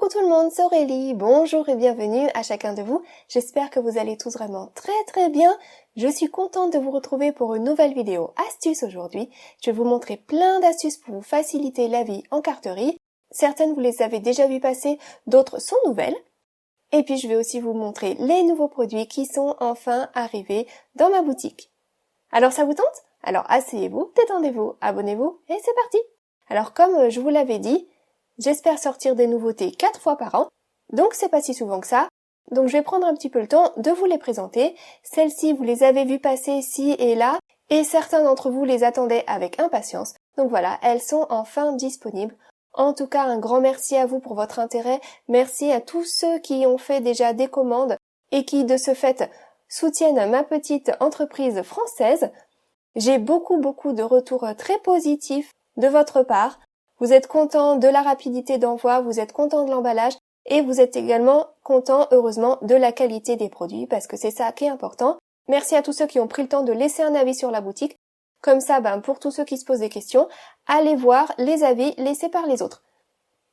Coucou tout le monde, c'est Aurélie, bonjour et bienvenue à chacun de vous. J'espère que vous allez tous vraiment très bien. Je suis contente de vous retrouver pour une nouvelle vidéo astuce aujourd'hui. Je vais vous montrer plein d'astuces pour vous faciliter la vie en carterie. Certaines vous les avez déjà vues passer, d'autres sont nouvelles. Et puis je vais aussi vous montrer les nouveaux produits qui sont enfin arrivés dans ma boutique. Alors ça vous tente? Alors asseyez-vous, détendez-vous, abonnez-vous et c'est parti! Alors comme je vous l'avais dit, j'espère sortir des nouveautés 4 fois par an, donc c'est pas si souvent que ça. Donc je vais prendre un petit peu le temps de vous les présenter. Celles-ci, vous les avez vues passer ici et là, et certains d'entre vous les attendaient avec impatience. Donc voilà, elles sont enfin disponibles. En tout cas, un grand merci à vous pour votre intérêt. Merci à tous ceux qui ont fait déjà des commandes et qui, de ce fait, soutiennent ma petite entreprise française. J'ai beaucoup de retours très positifs de votre part. Vous êtes content de la rapidité d'envoi, vous êtes content de l'emballage et vous êtes également content, heureusement, de la qualité des produits parce que c'est ça qui est important. Merci à tous ceux qui ont pris le temps de laisser un avis sur la boutique. Comme ça, pour tous ceux qui se posent des questions, allez voir les avis laissés par les autres.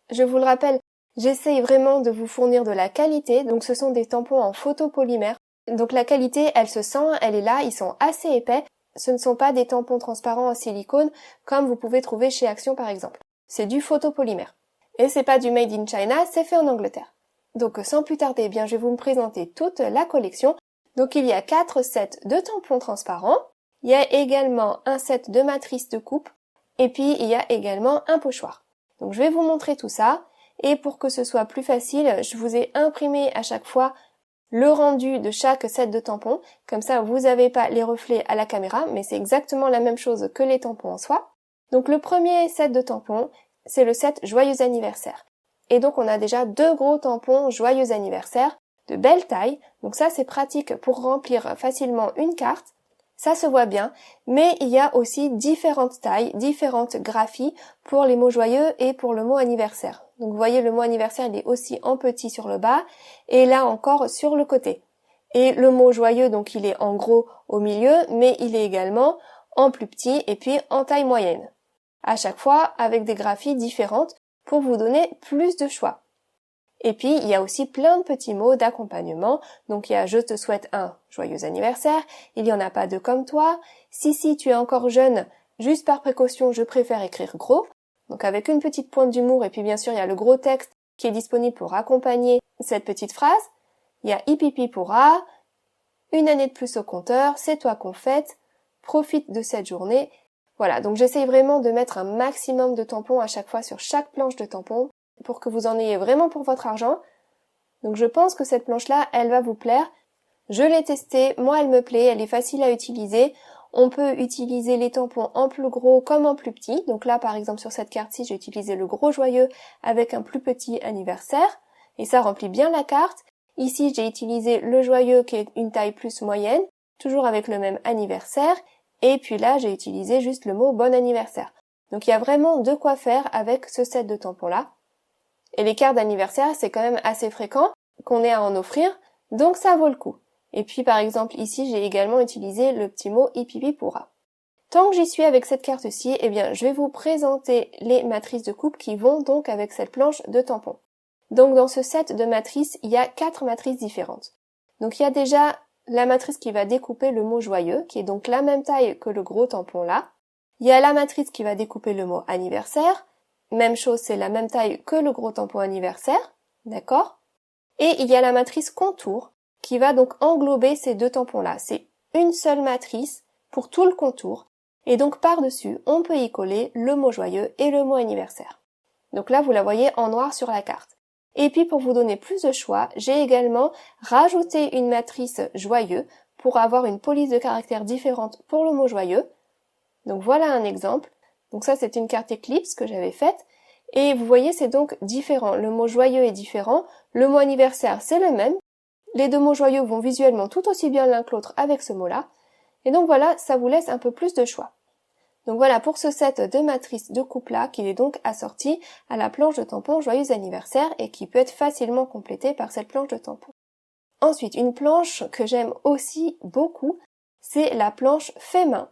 Je vous le rappelle, j'essaye vraiment de vous fournir de la qualité. Donc ce sont des tampons en photopolymère. Donc la qualité, elle se sent, elle est là, ils sont assez épais. Ce ne sont pas des tampons transparents en silicone comme vous pouvez trouver chez Action par exemple. C'est du photopolymère. Et c'est pas du made in China, c'est fait en Angleterre. Donc sans plus tarder, je vais vous présenter toute la collection. Donc il y a 4 sets de tampons transparents. Il y a également un set de matrices de coupe. Et puis il y a également un pochoir. Donc je vais vous montrer tout ça. Et pour que ce soit plus facile, je vous ai imprimé à chaque fois le rendu de chaque set de tampons. Comme ça, vous n'avez pas les reflets à la caméra, mais c'est exactement la même chose que les tampons en soi. Donc le premier set de tampons, c'est le set Joyeux anniversaire. Et donc on a déjà 2 gros tampons Joyeux anniversaire de belle taille. Donc ça c'est pratique pour remplir facilement une carte. Ça se voit bien, mais il y a aussi différentes tailles, différentes graphies pour les mots joyeux et pour le mot anniversaire. Donc vous voyez le mot anniversaire il est aussi en petit sur le bas et là encore sur le côté. Et le mot joyeux donc il est en gros au milieu, mais il est également en plus petit et puis en taille moyenne. À chaque fois avec des graphies différentes pour vous donner plus de choix. Et puis, il y a aussi plein de petits mots d'accompagnement. Donc, il y a « Je te souhaite un joyeux anniversaire »,« Il n'y en a pas deux comme toi »,« Si tu es encore jeune, juste par précaution, je préfère écrire gros ». Donc, avec une petite pointe d'humour et puis bien sûr, il y a le gros texte qui est disponible pour accompagner cette petite phrase. Il y a « Hipipi pourra »,« Une année de plus au compteur »,« C'est toi qu'on fête »,« Profite de cette journée ». Voilà, donc j'essaye vraiment de mettre un maximum de tampons à chaque fois sur chaque planche de tampons pour que vous en ayez vraiment pour votre argent. Donc je pense que cette planche-là, elle va vous plaire. Je l'ai testée, moi elle me plaît, elle est facile à utiliser. On peut utiliser les tampons en plus gros comme en plus petit. Donc là par exemple sur cette carte-ci, j'ai utilisé le gros joyeux avec un plus petit anniversaire. Et ça remplit bien la carte. Ici j'ai utilisé le joyeux qui est une taille plus moyenne, toujours avec le même anniversaire. Et puis là, j'ai utilisé juste le mot bon anniversaire. Donc il y a vraiment de quoi faire avec ce set de tampons-là. Et les cartes d'anniversaire, c'est quand même assez fréquent qu'on ait à en offrir, donc ça vaut le coup. Et puis par exemple ici, j'ai également utilisé le petit mot Hipipi pourra. Tant que j'y suis avec cette carte-ci, je vais vous présenter les matrices de coupe qui vont donc avec cette planche de tampons. Donc dans ce set de matrices, il y a 4 matrices différentes. Donc il y a déjà la matrice qui va découper le mot joyeux, qui est donc la même taille que le gros tampon là. Il y a la matrice qui va découper le mot anniversaire. Même chose, c'est la même taille que le gros tampon anniversaire. D'accord? Et il y a la matrice contour, qui va donc englober ces 2 tampons là. C'est une seule matrice pour tout le contour. Et donc par-dessus, on peut y coller le mot joyeux et le mot anniversaire. Donc là, vous la voyez en noir sur la carte. Et puis pour vous donner plus de choix, j'ai également rajouté une matrice joyeux pour avoir une police de caractères différente pour le mot joyeux. Donc voilà un exemple. Donc ça c'est une carte Eclipse que j'avais faite. Et vous voyez c'est donc différent. Le mot joyeux est différent. Le mot anniversaire c'est le même. Les 2 mots joyeux vont visuellement tout aussi bien l'un que l'autre avec ce mot-là. Et donc voilà, ça vous laisse un peu plus de choix. Donc voilà pour ce set de matrices de coupe-là qui est donc assorti à la planche de tampons Joyeux anniversaire et qui peut être facilement complétée par cette planche de tampons. Ensuite, une planche que j'aime aussi beaucoup, c'est la planche fait main.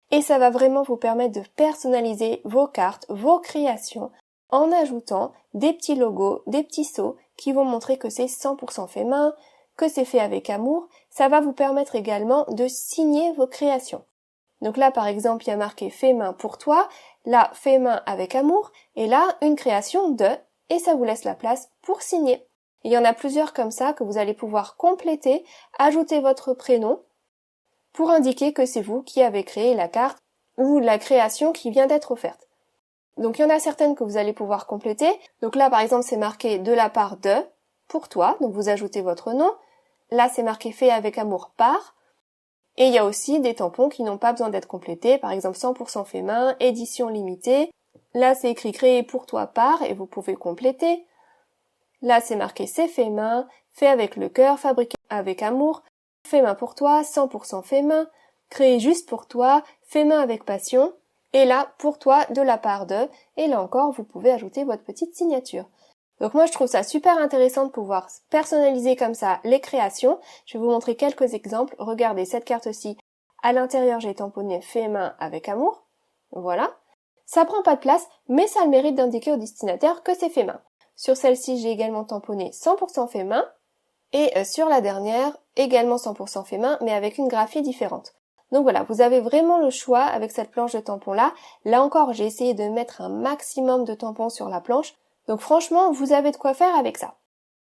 Et ça va vraiment vous permettre de personnaliser vos cartes, vos créations en ajoutant des petits logos, des petits sceaux qui vont montrer que c'est 100% fait main, que c'est fait avec amour. Ça va vous permettre également de signer vos créations. Donc là, par exemple, il y a marqué fait main pour toi, là, fait main avec amour, et là, une création de, et ça vous laisse la place pour signer. Il y en a plusieurs comme ça que vous allez pouvoir compléter, ajouter votre prénom pour indiquer que c'est vous qui avez créé la carte ou la création qui vient d'être offerte. Donc il y en a certaines que vous allez pouvoir compléter. Donc là, par exemple, c'est marqué de la part de, pour toi, donc vous ajoutez votre nom. Là, c'est marqué fait avec amour par. Et il y a aussi des tampons qui n'ont pas besoin d'être complétés, par exemple 100% fait main, édition limitée. Là, c'est écrit créé pour toi par et vous pouvez compléter. Là, c'est marqué c'est fait main, fait avec le cœur, fabriqué avec amour, fait main pour toi, 100% fait main, créé juste pour toi, fait main avec passion. Et là, pour toi, de la part de. Et là encore, vous pouvez ajouter votre petite signature. Donc moi, je trouve ça super intéressant de pouvoir personnaliser comme ça les créations. Je vais vous montrer quelques exemples. Regardez cette carte-ci. À l'intérieur, j'ai tamponné fait main avec amour. Voilà. Ça prend pas de place, mais ça a le mérite d'indiquer au destinataire que c'est fait main. Sur celle-ci, j'ai également tamponné 100% fait main. Et sur la dernière, également 100% fait main, mais avec une graphie différente. Donc voilà, vous avez vraiment le choix avec cette planche de tampons là. Là encore, j'ai essayé de mettre un maximum de tampons sur la planche. Donc franchement, vous avez de quoi faire avec ça.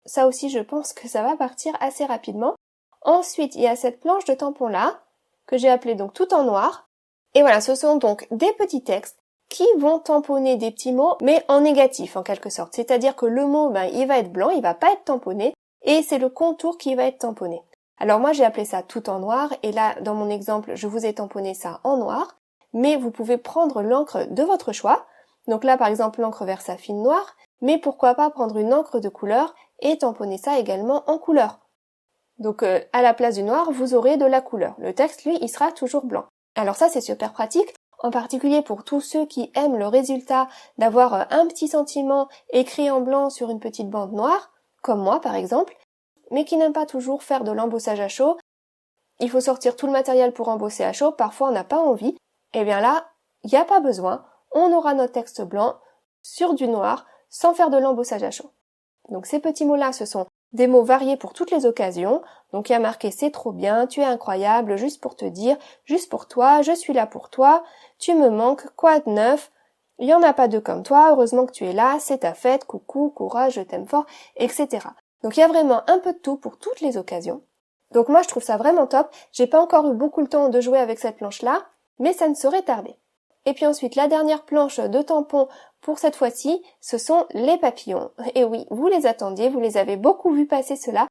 Ça aussi, je pense que ça va partir assez rapidement. Ensuite, il y a cette planche de tampons là, que j'ai appelée donc tout en noir. Et voilà, ce sont donc des petits textes qui vont tamponner des petits mots, mais en négatif en quelque sorte. C'est-à-dire que le mot, il va être blanc, il va pas être tamponné, et c'est le contour qui va être tamponné. Alors moi, j'ai appelé ça tout en noir, et là, dans mon exemple, je vous ai tamponné ça en noir, mais vous pouvez prendre l'encre de votre choix. Donc là, par exemple, l'encre Versafine noire, mais pourquoi pas prendre une encre de couleur et tamponner ça également en couleur. Donc à la place du noir, vous aurez de la couleur. Le texte, lui, il sera toujours blanc. Alors ça, c'est super pratique, en particulier pour tous ceux qui aiment le résultat d'avoir un petit sentiment écrit en blanc sur une petite bande noire, comme moi par exemple, mais qui n'aiment pas toujours faire de l'embossage à chaud. Il faut sortir tout le matériel pour embosser à chaud, parfois on n'a pas envie. Et bien là, il n'y a pas besoin, on aura notre texte blanc sur du noir sans faire de l'embossage à chaud. Donc ces petits mots-là, ce sont des mots variés pour toutes les occasions. Donc il y a marqué c'est trop bien, tu es incroyable, juste pour te dire, juste pour toi, je suis là pour toi, tu me manques, quoi de neuf, il y en a pas deux comme toi, heureusement que tu es là, c'est ta fête, coucou, courage, je t'aime fort, etc. Donc il y a vraiment un peu de tout pour toutes les occasions. Donc moi je trouve ça vraiment top, j'ai pas encore eu beaucoup le temps de jouer avec cette planche-là, mais ça ne saurait tarder. Et puis ensuite, la dernière planche de tampons pour cette fois-ci, ce sont les papillons. Et oui, vous les attendiez, vous les avez beaucoup vus passer ceux-là.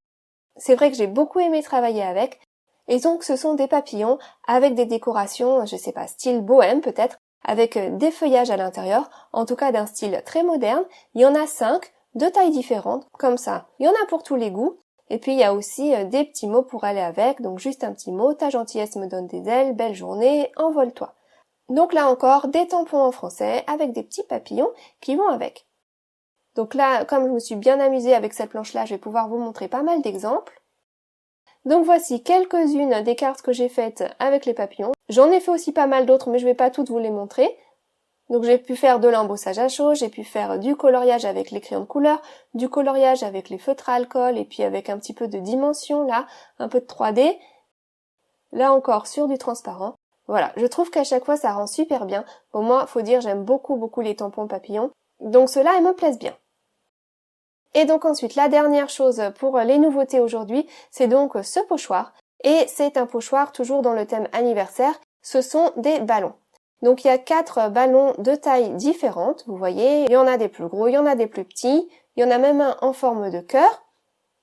C'est vrai que j'ai beaucoup aimé travailler avec. Et donc, ce sont des papillons avec des décorations, je sais pas, style bohème peut-être, avec des feuillages à l'intérieur, en tout cas d'un style très moderne. Il y en a 5, de tailles différentes, comme ça. Il y en a pour tous les goûts. Et puis, il y a aussi des petits mots pour aller avec. Donc, juste un petit mot, ta gentillesse me donne des ailes, belle journée, envole-toi. Donc là encore, des tampons en français avec des petits papillons qui vont avec. Donc là, comme je me suis bien amusée avec cette planche-là, je vais pouvoir vous montrer pas mal d'exemples. Donc voici quelques-unes des cartes que j'ai faites avec les papillons. J'en ai fait aussi pas mal d'autres, mais je vais pas toutes vous les montrer. Donc j'ai pu faire de l'embossage à chaud, j'ai pu faire du coloriage avec les crayons de couleur, du coloriage avec les feutres à alcool, et puis avec un petit peu de dimension là, un peu de 3D. Là encore sur du transparent. Voilà, je trouve qu'à chaque fois ça rend super bien. Pour moi, faut dire, j'aime beaucoup les tampons papillons. Donc ceux-là, ils me plaisent bien. Et donc ensuite, la dernière chose pour les nouveautés aujourd'hui, c'est donc ce pochoir. Et c'est un pochoir toujours dans le thème anniversaire. Ce sont des ballons. Donc il y a 4 ballons de tailles différentes, vous voyez. Il y en a des plus gros, il y en a des plus petits. Il y en a même un en forme de cœur.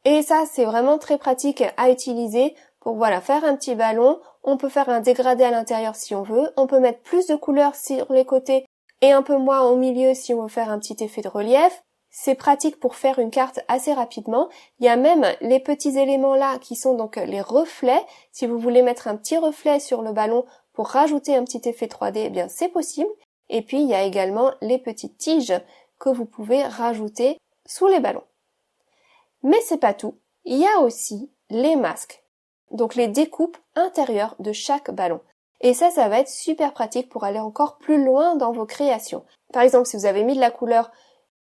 Et ça, c'est vraiment très pratique à utiliser pour faire un petit ballon. On peut faire un dégradé à l'intérieur si on veut. On peut mettre plus de couleurs sur les côtés et un peu moins au milieu si on veut faire un petit effet de relief. C'est pratique pour faire une carte assez rapidement. Il y a même les petits éléments là qui sont donc les reflets. Si vous voulez mettre un petit reflet sur le ballon pour rajouter un petit effet 3D, eh bien c'est possible. Et puis il y a également les petites tiges que vous pouvez rajouter sous les ballons. Mais c'est pas tout. Il y a aussi les masques. Donc les découpes intérieures de chaque ballon. Et ça va être super pratique pour aller encore plus loin dans vos créations. Par exemple, si vous avez mis de la couleur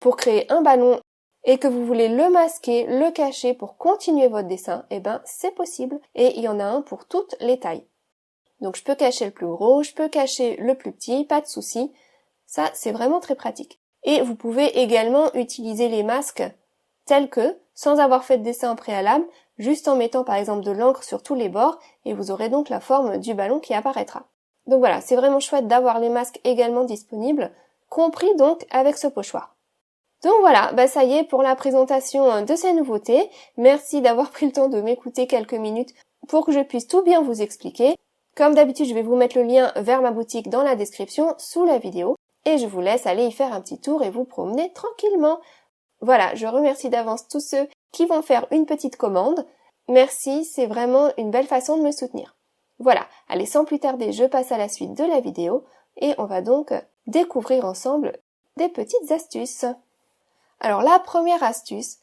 pour créer un ballon et que vous voulez le masquer, le cacher pour continuer votre dessin, eh ben c'est possible et il y en a un pour toutes les tailles. Donc je peux cacher le plus gros, je peux cacher le plus petit, pas de souci. Ça, c'est vraiment très pratique. Et vous pouvez également utiliser les masques tels que, sans avoir fait de dessin en préalable, juste en mettant par exemple de l'encre sur tous les bords et vous aurez donc la forme du ballon qui apparaîtra. Donc voilà, c'est vraiment chouette d'avoir les masques également disponibles, compris donc avec ce pochoir. Donc voilà, ça y est pour la présentation de ces nouveautés. Merci d'avoir pris le temps de m'écouter quelques minutes pour que je puisse tout bien vous expliquer. Comme d'habitude, je vais vous mettre le lien vers ma boutique dans la description sous la vidéo et je vous laisse aller y faire un petit tour et vous promener tranquillement. Voilà, je remercie d'avance tous ceux qui vont faire une petite commande. Merci, c'est vraiment une belle façon de me soutenir. Voilà, allez, sans plus tarder, je passe à la suite de la vidéo et on va donc découvrir ensemble des petites astuces. Alors la première astuce,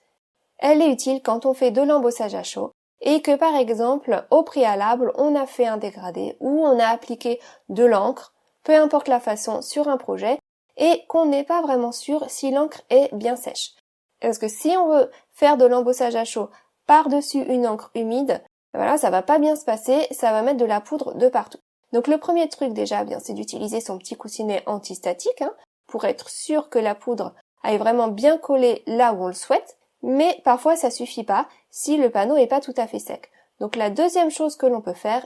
elle est utile quand on fait de l'embossage à chaud et que par exemple au préalable on a fait un dégradé ou on a appliqué de l'encre, peu importe la façon, sur un projet et qu'on n'est pas vraiment sûr si l'encre est bien sèche. Parce que si on veut faire de l'embossage à chaud par-dessus une encre humide, voilà, ça va pas bien se passer, ça va mettre de la poudre de partout. Donc le premier truc déjà, c'est d'utiliser son petit coussinet antistatique pour être sûr que la poudre aille vraiment bien coller là où on le souhaite, mais parfois ça suffit pas si le panneau est pas tout à fait sec. Donc la deuxième chose que l'on peut faire,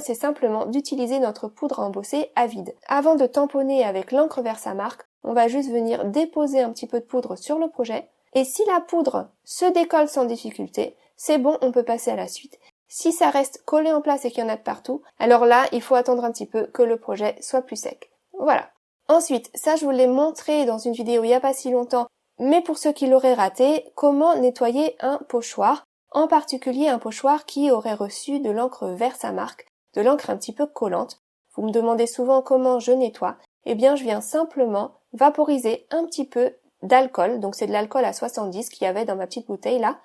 c'est simplement d'utiliser notre poudre à embosser à vide. Avant de tamponner avec l'encre Versamark, on va juste venir déposer un petit peu de poudre sur le projet, et si la poudre se décolle sans difficulté, c'est bon, on peut passer à la suite. Si ça reste collé en place et qu'il y en a de partout, alors là, il faut attendre un petit peu que le projet soit plus sec. Voilà. Ensuite, ça je vous l'ai montré dans une vidéo il n'y a pas si longtemps, mais pour ceux qui l'auraient raté, comment nettoyer un pochoir, en particulier un pochoir qui aurait reçu de l'encre Versamark, de l'encre un petit peu collante. Vous me demandez souvent comment je nettoie. Je viens simplement vaporiser un petit peu d'alcool, donc c'est de l'alcool à 70 qu'il y avait dans ma petite bouteille là,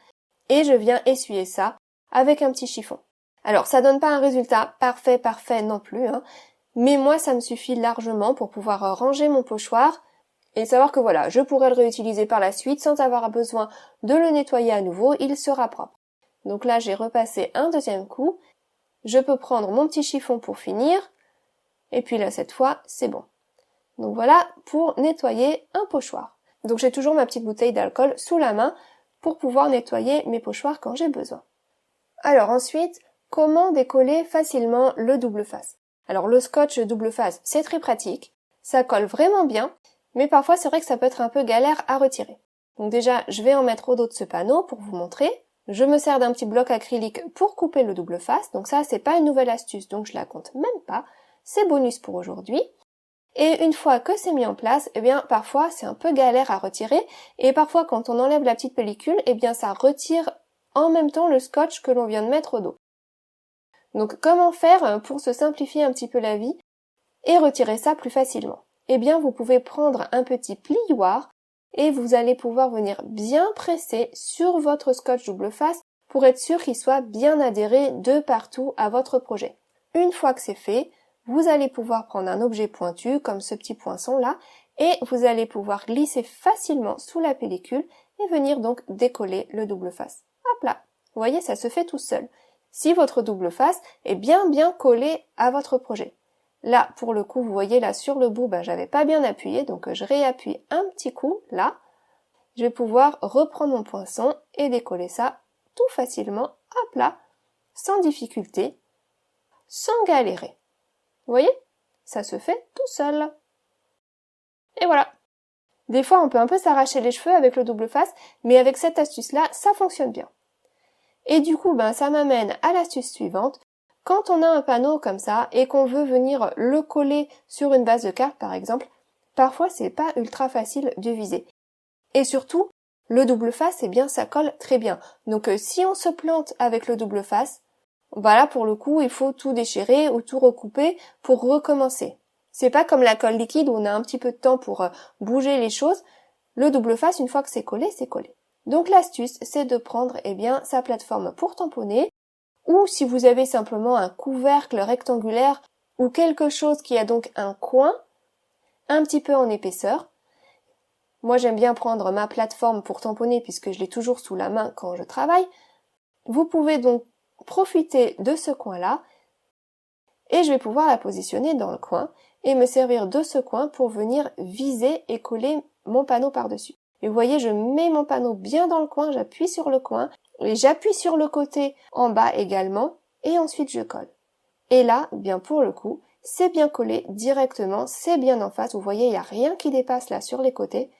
et je viens essuyer ça avec un petit chiffon. Alors ça donne pas un résultat parfait non plus, mais moi ça me suffit largement pour pouvoir ranger mon pochoir et savoir que voilà, je pourrais le réutiliser par la suite sans avoir besoin de le nettoyer à nouveau, il sera propre. Donc là j'ai repassé un deuxième coup, je peux prendre mon petit chiffon pour finir, et puis là cette fois c'est bon. Donc voilà pour nettoyer un pochoir. Donc j'ai toujours ma petite bouteille d'alcool sous la main pour pouvoir nettoyer mes pochoirs quand j'ai besoin. Alors ensuite, comment décoller facilement le double face? Alors le scotch double face, c'est très pratique, ça colle vraiment bien, mais parfois c'est vrai que ça peut être un peu galère à retirer. Donc déjà, je vais en mettre au dos de ce panneau pour vous montrer. Je me sers d'un petit bloc acrylique pour couper le double face, donc ça c'est pas une nouvelle astuce, donc je la compte même pas, c'est bonus pour aujourd'hui. Et une fois que c'est mis en place, parfois c'est un peu galère à retirer, et parfois quand on enlève la petite pellicule, ça retire en même temps le scotch que l'on vient de mettre au dos. Donc comment faire pour se simplifier un petit peu la vie et retirer ça plus facilement? Vous pouvez prendre un petit plioir et vous allez pouvoir venir bien presser sur votre scotch double face pour être sûr qu'il soit bien adhéré de partout à votre projet. Une fois que c'est fait, vous allez pouvoir prendre un objet pointu comme ce petit poinçon là et vous allez pouvoir glisser facilement sous la pellicule et venir donc décoller le double face. Hop là, vous voyez, ça se fait tout seul. Si votre double face est bien collé à votre projet. Là, pour le coup, vous voyez là sur le bout, j'avais pas bien appuyé, donc je réappuie un petit coup là. Je vais pouvoir reprendre mon poinçon et décoller ça tout facilement, hop là, sans difficulté, sans galérer. Vous voyez? Ça se fait tout seul. Et voilà. Des fois, on peut un peu s'arracher les cheveux avec le double face, mais avec cette astuce-là, ça fonctionne bien. Et du coup, ça m'amène à l'astuce suivante. Quand on a un panneau comme ça et qu'on veut venir le coller sur une base de carte, par exemple, parfois c'est pas ultra facile de viser. Et surtout, le double face, ça colle très bien. Donc si on se plante avec le double face, voilà, pour le coup, il faut tout déchirer ou tout recouper pour recommencer. C'est pas comme la colle liquide où on a un petit peu de temps pour bouger les choses. Le double face, une fois que c'est collé, c'est collé. Donc l'astuce, c'est de prendre sa plateforme pour tamponner, ou si vous avez simplement un couvercle rectangulaire ou quelque chose qui a donc un coin un petit peu en épaisseur, moi j'aime bien prendre ma plateforme pour tamponner puisque je l'ai toujours sous la main quand je travaille. Vous pouvez donc profiter de ce coin-là et je vais pouvoir la positionner dans le coin et me servir de ce coin pour venir viser et coller mon panneau par-dessus. Et vous voyez, je mets mon panneau bien dans le coin, j'appuie sur le coin et j'appuie sur le côté en bas également et ensuite je colle. Et là, bien pour le coup, c'est bien collé directement, c'est bien en face. Vous voyez, il n'y a rien qui dépasse là sur les côtés.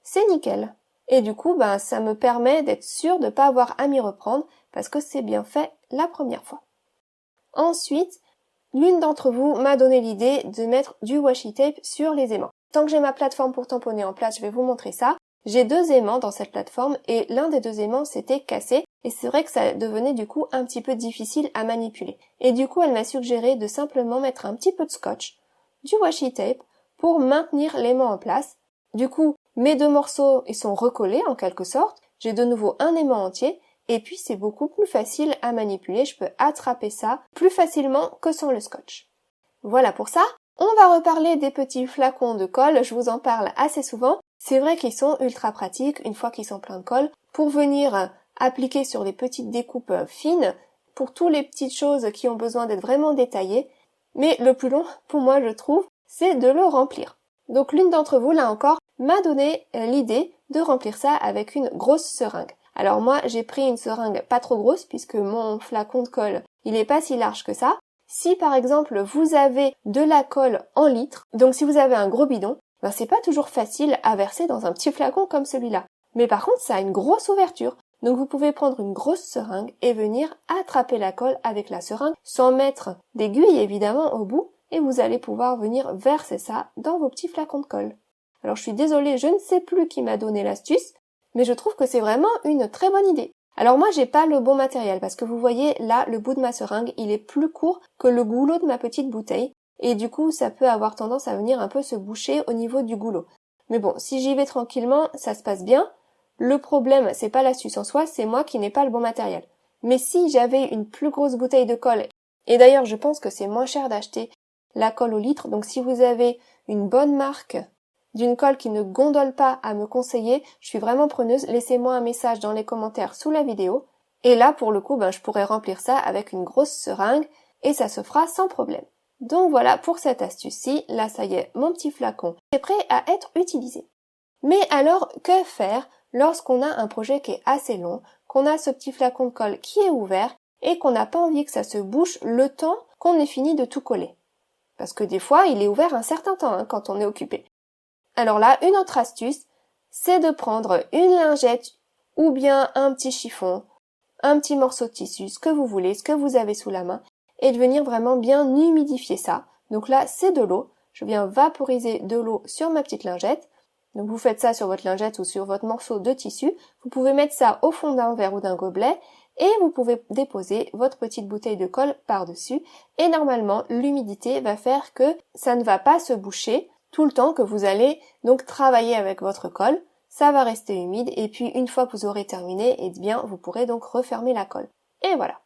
C'est nickel. Et du coup, ça me permet d'être sûr de ne pas avoir à m'y reprendre parce que c'est bien fait la première fois. Ensuite, l'une d'entre vous m'a donné l'idée de mettre du washi tape sur les aimants. Tant que j'ai ma plateforme pour tamponner en place, je vais vous montrer ça. J'ai 2 aimants dans cette plateforme et l'un des 2 aimants s'était cassé et c'est vrai que ça devenait du coup un petit peu difficile à manipuler. Et du coup, elle m'a suggéré de simplement mettre un petit peu de scotch, du washi tape pour maintenir l'aimant en place. Du coup, mes 2 morceaux ils sont recollés en quelque sorte. J'ai de nouveau un aimant entier et puis c'est beaucoup plus facile à manipuler. Je peux attraper ça plus facilement que sans le scotch. Voilà pour ça. On va reparler des petits flacons de colle, je vous en parle assez souvent. C'est vrai qu'ils sont ultra pratiques une fois qu'ils sont pleins de colle pour venir appliquer sur des petites découpes fines, pour toutes les petites choses qui ont besoin d'être vraiment détaillées. Mais le plus long, pour moi je trouve, c'est de le remplir. Donc l'une d'entre vous, là encore, m'a donné l'idée de remplir ça avec une grosse seringue. Alors moi, j'ai pris une seringue pas trop grosse puisque mon flacon de colle, il est pas si large que ça. Si par exemple vous avez de la colle en litres, donc si vous avez un gros bidon, c'est pas toujours facile à verser dans un petit flacon comme celui-là. Mais par contre, ça a une grosse ouverture. Donc vous pouvez prendre une grosse seringue et venir attraper la colle avec la seringue sans mettre d'aiguille évidemment au bout et vous allez pouvoir venir verser ça dans vos petits flacons de colle. Alors je suis désolée, je ne sais plus qui m'a donné l'astuce, mais je trouve que c'est vraiment une très bonne idée. Alors moi j'ai pas le bon matériel parce que vous voyez là le bout de ma seringue il est plus court que le goulot de ma petite bouteille et du coup ça peut avoir tendance à venir un peu se boucher au niveau du goulot. Mais bon, si j'y vais tranquillement, ça se passe bien. Le problème c'est pas l'astuce en soi, c'est moi qui n'ai pas le bon matériel. Mais si j'avais une plus grosse bouteille de colle, et d'ailleurs je pense que c'est moins cher d'acheter la colle au litre, donc si vous avez une bonne marque d'une colle qui ne gondole pas à me conseiller, je suis vraiment preneuse, laissez-moi un message dans les commentaires sous la vidéo, et là pour le coup je pourrais remplir ça avec une grosse seringue, et ça se fera sans problème. Donc voilà pour cette astuce-ci, là ça y est, mon petit flacon est prêt à être utilisé. Mais alors, que faire lorsqu'on a un projet qui est assez long, qu'on a ce petit flacon de colle qui est ouvert, et qu'on n'a pas envie que ça se bouche le temps qu'on ait fini de tout coller? Parce que des fois, il est ouvert un certain temps quand on est occupé. Alors là, une autre astuce, c'est de prendre une lingette ou bien un petit chiffon, un petit morceau de tissu, ce que vous voulez, ce que vous avez sous la main, et de venir vraiment bien humidifier ça. Donc là, c'est de l'eau. Je viens vaporiser de l'eau sur ma petite lingette. Donc vous faites ça sur votre lingette ou sur votre morceau de tissu. Vous pouvez mettre ça au fond d'un verre ou d'un gobelet et vous pouvez déposer votre petite bouteille de colle par-dessus. Et normalement, l'humidité va faire que ça ne va pas se boucher tout le temps que vous allez donc travailler avec votre colle. Ça va rester humide et puis une fois que vous aurez terminé, eh bien vous pourrez donc refermer la colle. Et voilà.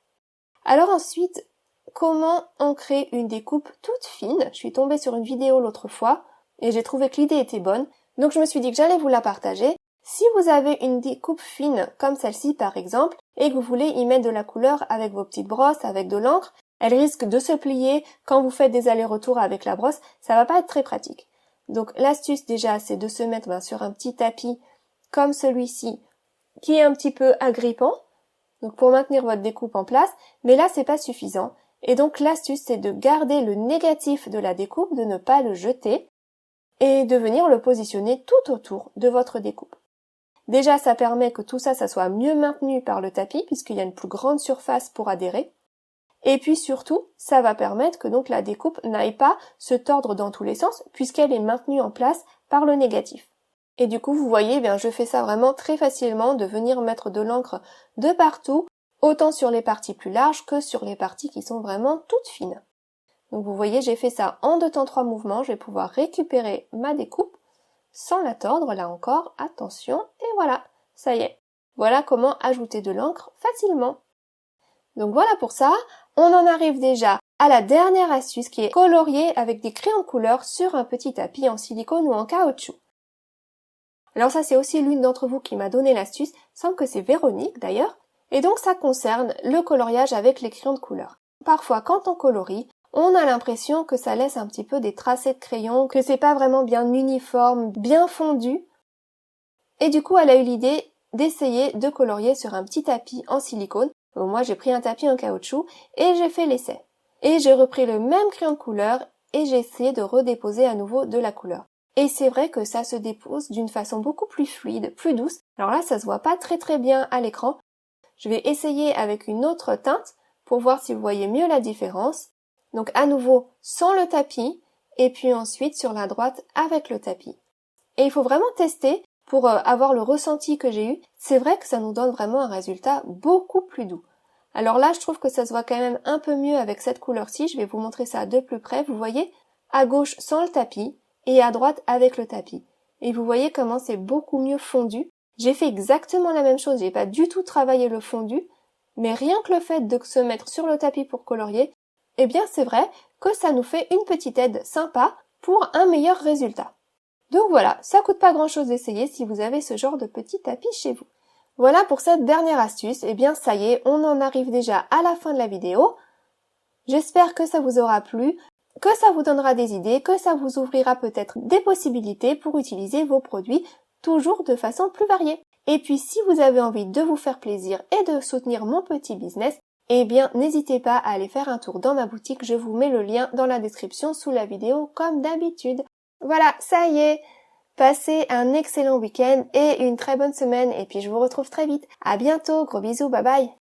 Alors ensuite, comment ancrer une découpe toute fine? Je suis tombée sur une vidéo l'autre fois et j'ai trouvé que l'idée était bonne. Donc je me suis dit que j'allais vous la partager. Si vous avez une découpe fine comme celle-ci par exemple et que vous voulez y mettre de la couleur avec vos petites brosses, avec de l'encre, elle risque de se plier quand vous faites des allers-retours avec la brosse, ça va pas être très pratique. Donc l'astuce déjà c'est de se mettre sur un petit tapis comme celui-ci qui est un petit peu agrippant, donc pour maintenir votre découpe en place, mais là c'est pas suffisant. Et donc l'astuce c'est de garder le négatif de la découpe, de ne pas le jeter et de venir le positionner tout autour de votre découpe. Déjà ça permet que tout ça soit mieux maintenu par le tapis puisqu'il y a une plus grande surface pour adhérer. Et puis surtout, ça va permettre que donc la découpe n'aille pas se tordre dans tous les sens puisqu'elle est maintenue en place par le négatif. Et du coup, vous voyez, je fais ça vraiment très facilement de venir mettre de l'encre de partout, autant sur les parties plus larges que sur les parties qui sont vraiment toutes fines. Donc vous voyez, j'ai fait ça en 2 temps 3 mouvements, je vais pouvoir récupérer ma découpe sans la tordre, là encore, attention, et voilà, ça y est. Voilà comment ajouter de l'encre facilement. Donc voilà pour ça, on en arrive déjà à la dernière astuce qui est colorier avec des crayons de couleur sur un petit tapis en silicone ou en caoutchouc. Alors ça, c'est aussi l'une d'entre vous qui m'a donné l'astuce, il semble que c'est Véronique d'ailleurs. Et donc ça concerne le coloriage avec les crayons de couleur. Parfois, quand on colorie, on a l'impression que ça laisse un petit peu des tracés de crayon, que c'est pas vraiment bien uniforme, bien fondu. Et du coup, elle a eu l'idée d'essayer de colorier sur un petit tapis en silicone. Bon, moi, j'ai pris un tapis en caoutchouc et j'ai fait l'essai. Et j'ai repris le même crayon de couleur et j'ai essayé de redéposer à nouveau de la couleur. Et c'est vrai que ça se dépose d'une façon beaucoup plus fluide, plus douce. Alors là, ça se voit pas très bien à l'écran. Je vais essayer avec une autre teinte pour voir si vous voyez mieux la différence. Donc à nouveau sans le tapis et puis ensuite sur la droite avec le tapis. Et il faut vraiment tester pour avoir le ressenti que j'ai eu. C'est vrai que ça nous donne vraiment un résultat beaucoup plus doux. Alors là, je trouve que ça se voit quand même un peu mieux avec cette couleur-ci. Je vais vous montrer ça de plus près. Vous voyez, à gauche sans le tapis et à droite avec le tapis. Et vous voyez comment c'est beaucoup mieux fondu. J'ai fait exactement la même chose. J'ai pas du tout travaillé le fondu. Mais rien que le fait de se mettre sur le tapis pour colorier, eh bien c'est vrai que ça nous fait une petite aide sympa pour un meilleur résultat. Donc voilà, ça coûte pas grand chose d'essayer si vous avez ce genre de petit tapis chez vous. Voilà pour cette dernière astuce. Eh bien ça y est, on en arrive déjà à la fin de la vidéo. J'espère que ça vous aura plu, que ça vous donnera des idées, que ça vous ouvrira peut-être des possibilités pour utiliser vos produits toujours de façon plus variée. Et puis si vous avez envie de vous faire plaisir et de soutenir mon petit business, eh bien n'hésitez pas à aller faire un tour dans ma boutique, je vous mets le lien dans la description sous la vidéo comme d'habitude. Voilà, ça y est, passez un excellent week-end et une très bonne semaine et puis je vous retrouve très vite. À bientôt, gros bisous, bye bye.